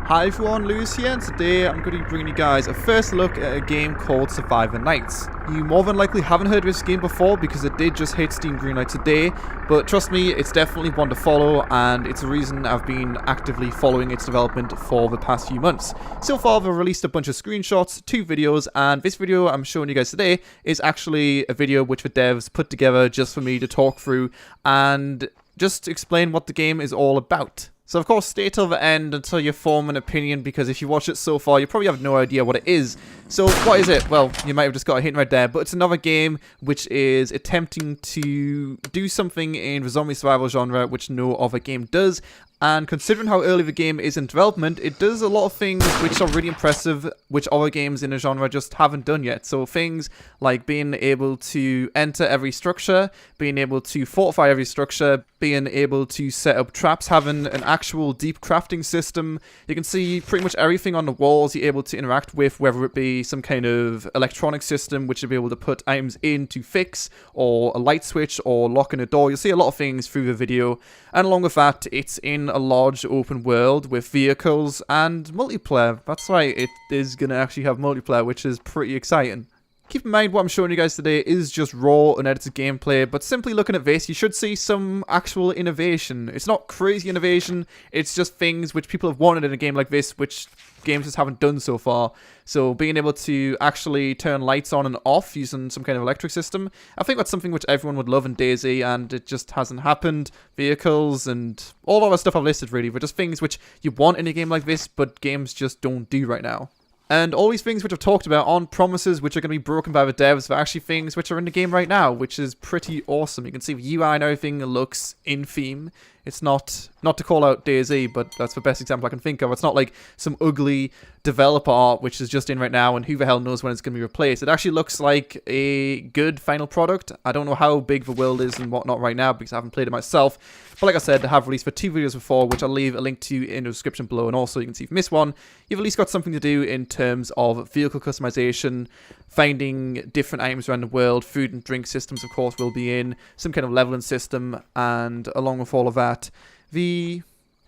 Hi everyone, Lewis here, and today I'm going to be bringing you guys a first look at a game called Survivor Nights. You more than likely haven't heard of this game before because it did just hit Steam Greenlight today, but trust me, it's definitely one to follow, and it's a reason I've been actively following its development for the past few months. So far, they've released a bunch of screenshots, 2 videos, and this video I'm showing you guys today is actually a video which the devs put together just for me to talk through and just explain what the game is all about. So of course, stay till the end until you form an opinion, because if you watch it so far, you probably have no idea what it is. So what is it? Well, you might have just got a hint right there, but it's another game which is attempting to do something in the zombie survival genre which no other game does. And considering how early the game is in development, it does a lot of things which are really impressive, which other games in the genre just haven't done yet. So things like being able to enter every structure, being able to fortify every structure, being able to set up traps, having an actual deep crafting system. You can see pretty much everything on the walls you're able to interact with, whether it be some kind of electronic system which you'll be able to put items in to fix, or a light switch, or locking a door. You'll see a lot of things through the video. And along with that, it's in a large open world with vehicles and multiplayer. That's right, it is going to actually have multiplayer, which is pretty exciting. Keep in mind what I'm showing you guys today is just raw unedited gameplay, but simply looking at this, you should see some actual innovation. It's not crazy innovation, it's just things which people have wanted in a game like this, which games just haven't done so far. So being able to actually turn lights on and off using some kind of electric system, I think that's something which everyone would love in DayZ, and it just hasn't happened. Vehicles and all other stuff I've listed really, but just things which you want in a game like this, but games just don't do right now. And all these things which I've talked about aren't promises which are going to be broken by the devs, but actually things which are in the game right now, which is pretty awesome. You can see the UI and everything looks in theme. It's not to call out DayZ, but that's the best example I can think of. It's not like some ugly developer art which is just in right now and who the hell knows when it's going to be replaced. It actually looks like a good final product. I don't know how big the world is and whatnot right now because I haven't played it myself. But like I said, I have released for 2 videos before, which I'll leave a link to in the description below. And also, you can see if you missed one, you've at least got something to do in terms of vehicle customization, finding different items around the world, food and drink systems, of course, will be in, some kind of leveling system, and along with all of that, the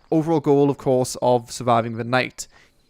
overall goal, of course, of surviving the night.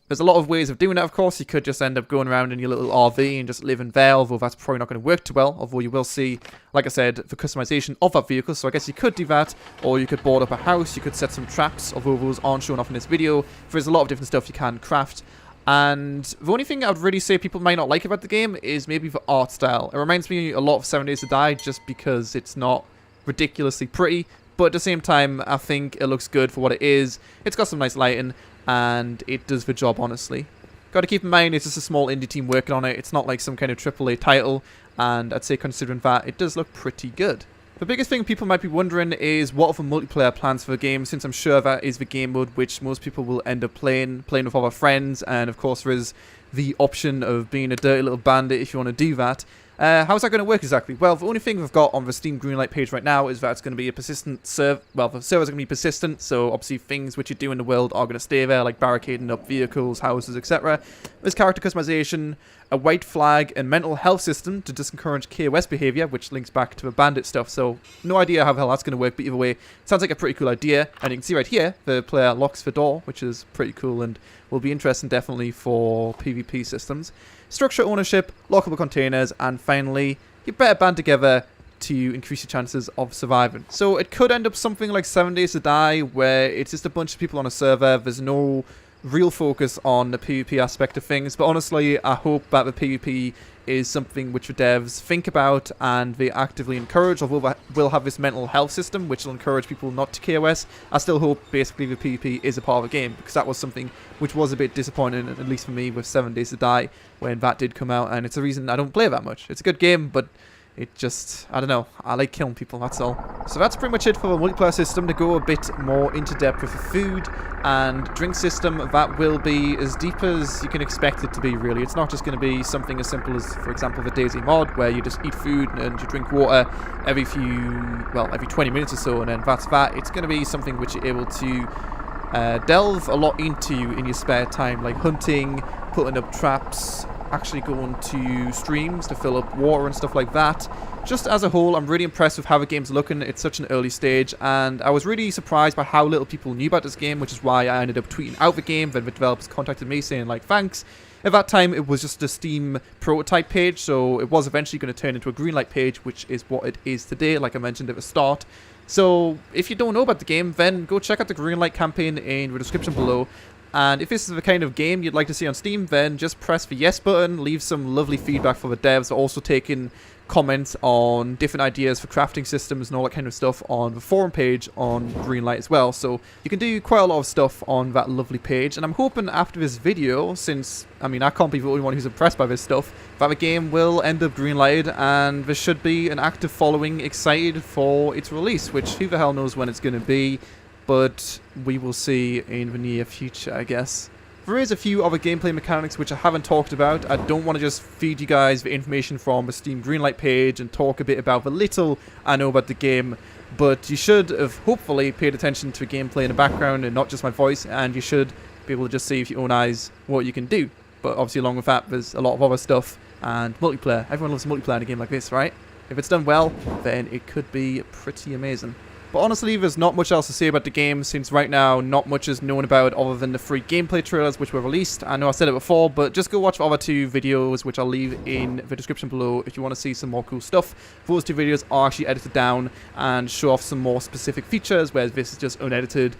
There's a lot of ways of doing that, of course. You could just end up going around in your little RV and just live in there, although that's probably not going to work too well, although you will see, like I said, the customization of that vehicle, so I guess you could do that, or you could board up a house, you could set some traps, although those aren't shown off in this video. There's a lot of different stuff you can craft. And the only thing I would really say people might not like about the game is maybe the art style. It reminds me a lot of 7 Days to Die just because it's not ridiculously pretty, but at the same time I think it looks good for what it is. It's got some nice lighting and it does the job, honestly. Got to keep in mind it's just a small indie team working on it. It's not like some kind of AAA title, and I'd say considering that, it does look pretty good. The biggest thing people might be wondering is what are the multiplayer plans for the game, since I'm sure that is the game mode which most people will end up playing with other friends, and of course there is the option of being a dirty little bandit if you want to do that. How's that going to work exactly? Well, the only thing we've got on the Steam Greenlight page right now is that it's going to be a persistent server. Well, the servers are going to be persistent, so obviously things which you do in the world are going to stay there, like barricading up vehicles, houses, etc. There's character customization, a white flag, and mental health system to discourage KOS behavior, which links back to the bandit stuff, so no idea how the hell that's going to work, but either way, it sounds like a pretty cool idea. And you can see right here, the player locks the door, which is pretty cool and will be interesting definitely for PvP systems. Structure ownership, lockable containers, and finally, you better band together to increase your chances of surviving. So it could end up something like 7 Days to Die, where it's just a bunch of people on a server, there's no real focus on the PvP aspect of things, but honestly, I hope that the PvP is something which the devs think about and they actively encourage, although we'll have this mental health system which will encourage people not to KOS. I still hope basically the PvP is a part of the game, because that was something which was a bit disappointing, at least for me, with 7 Days to Die when that did come out, and it's a reason I don't play that much. It's a good game, but it just, I don't know, I like killing people, that's all. So that's pretty much it for the multiplayer system. To go a bit more into depth with the food and drink system, that will be as deep as you can expect it to be, really. It's not just going to be something as simple as, for example, the DayZ mod, where you just eat food and you drink water every 20 minutes or so, and then that's that. It's going to be something which you're able to delve a lot into in your spare time, like hunting, putting up traps, actually going to streams to fill up water and stuff like that. Just as a whole, I'm really impressed with how the game's looking. It's such an early stage, and I was really surprised by how little people knew about this game, which is why I ended up tweeting out the game. Then the developers contacted me saying like, thanks. At that time, it was just a Steam prototype page, so it was eventually going to turn into a Greenlight page, which is what it is today, like I mentioned at the start. So if you don't know about the game, then go check out the Greenlight campaign in the description below. And if this is the kind of game you'd like to see on Steam, then just press the yes button, leave some lovely feedback for the devs. Also taking comments on different ideas for crafting systems and all that kind of stuff on the forum page on Greenlight as well. So you can do quite a lot of stuff on that lovely page. And I'm hoping after this video, since, I mean, I can't be the only one who's impressed by this stuff, that the game will end up greenlighted and there should be an active following excited for its release, which who the hell knows when it's going to be. But we will see in the near future, I guess. There is a few other gameplay mechanics which I haven't talked about. I don't want to just feed you guys the information from the Steam Greenlight page and talk a bit about the little I know about the game, but you should have hopefully paid attention to gameplay in the background and not just my voice, and you should be able to just see with your own eyes what you can do. But obviously along with that, there's a lot of other stuff, and multiplayer. Everyone loves multiplayer in a game like this, right? If it's done well, then it could be pretty amazing. But honestly, there's not much else to say about the game, since right now not much is known about other than the free gameplay trailers which were released. I know I said it before, but just go watch the other two videos which I'll leave in the description below if you want to see some more cool stuff. Those two videos are actually edited down and show off some more specific features, whereas this is just unedited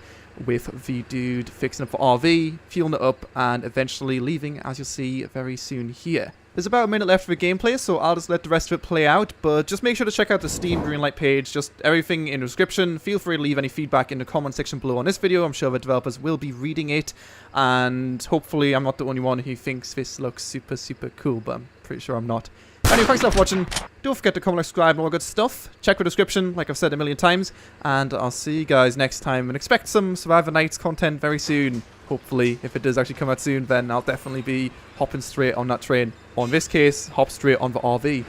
with the dude fixing up the RV, fueling it up, and eventually leaving, as you'll see very soon here. There's about a minute left for the gameplay, so I'll just let the rest of it play out, but just make sure to check out the Steam Greenlight page, just everything in the description. Feel free to leave any feedback in the comment section below on this video. I'm sure the developers will be reading it, and hopefully I'm not the only one who thinks this looks super, super cool, but I'm pretty sure I'm not. Anyway, thanks a lot for watching. Don't forget to comment, like, subscribe, and all that good stuff. Check the description, like I've said a million times, and I'll see you guys next time, and expect some Survivor Nights content very soon. Hopefully, if it does actually come out soon, then I'll definitely be hopping straight on that train. Or in this case, hop straight on the RV.